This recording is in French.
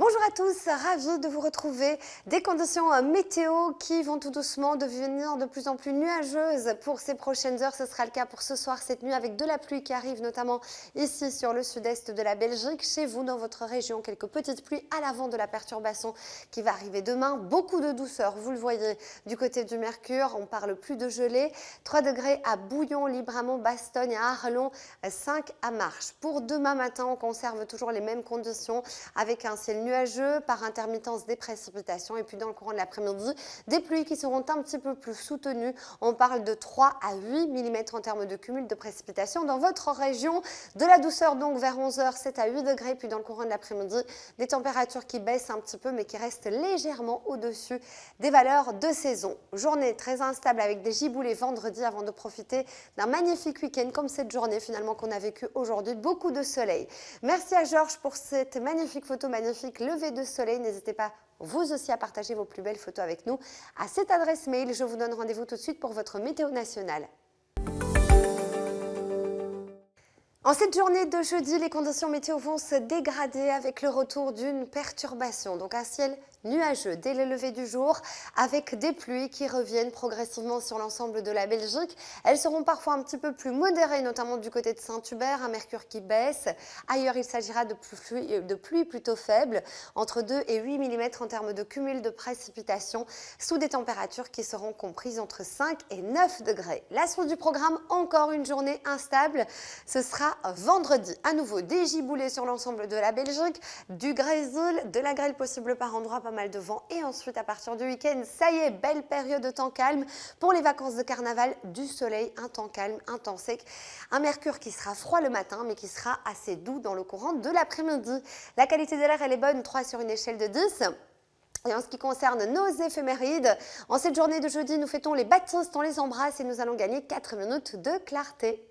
Bonjour à tous, ravi de vous retrouver. Des conditions météo qui vont tout doucement devenir de plus en plus nuageuses pour ces prochaines heures. Ce sera le cas pour ce soir, cette nuit, avec de la pluie qui arrive notamment ici sur le sud-est de la Belgique. Chez vous, dans votre région, quelques petites pluies à l'avant de la perturbation qui va arriver demain. Beaucoup de douceur, vous le voyez, du côté du Mercure. On parle plus de gelée. 3 degrés à Bouillon, Libramont, Bastogne, à Arlon, 5 à Marche. Pour demain matin, on conserve toujours les mêmes conditions avec un ciel nuageux, par intermittence des précipitations et puis dans le courant de l'après-midi, des pluies qui seront un petit peu plus soutenues. On parle de 3 à 8 mm en termes de cumul de précipitations dans votre région. De la douceur donc vers 11h, 7 à 8 degrés, puis dans le courant de l'après-midi, des températures qui baissent un petit peu mais qui restent légèrement au-dessus des valeurs de saison. Journée très instable avec des giboulées vendredi avant de profiter d'un magnifique week-end comme cette journée finalement qu'on a vécue aujourd'hui. Beaucoup de soleil. Merci à Georges pour cette magnifique photo, magnifique lever de soleil. N'hésitez pas vous aussi à partager vos plus belles photos avec nous à cette adresse mail. Je vous donne rendez-vous tout de suite pour votre météo nationale. En cette journée de jeudi, les conditions météo vont se dégrader avec le retour d'une perturbation. Donc un ciel nuageux dès le lever du jour avec des pluies qui reviennent progressivement sur l'ensemble de la Belgique. Elles seront parfois un petit peu plus modérées, notamment du côté de Saint-Hubert, un mercure qui baisse. Ailleurs, il s'agira de pluie plutôt faible, entre 2 et 8 mm en termes de cumul de précipitations, sous des températures qui seront comprises entre 5 et 9 degrés. La suite du programme, encore une journée instable. Ce sera vendredi. À nouveau, des giboulées sur l'ensemble de la Belgique, du grésil, de la grêle possible par endroits, pas mal de vent. Et ensuite, à partir du week-end, ça y est, belle période de temps calme. Pour les vacances de carnaval, du soleil, un temps calme, un temps sec. Un mercure qui sera froid le matin, mais qui sera assez doux dans le courant de l'après-midi. La qualité de l'air, elle est bonne, 3 sur une échelle de 10. Et en ce qui concerne nos éphémérides, en cette journée de jeudi, nous fêtons les baptistes, on les embrasse et nous allons gagner 4 minutes de clarté.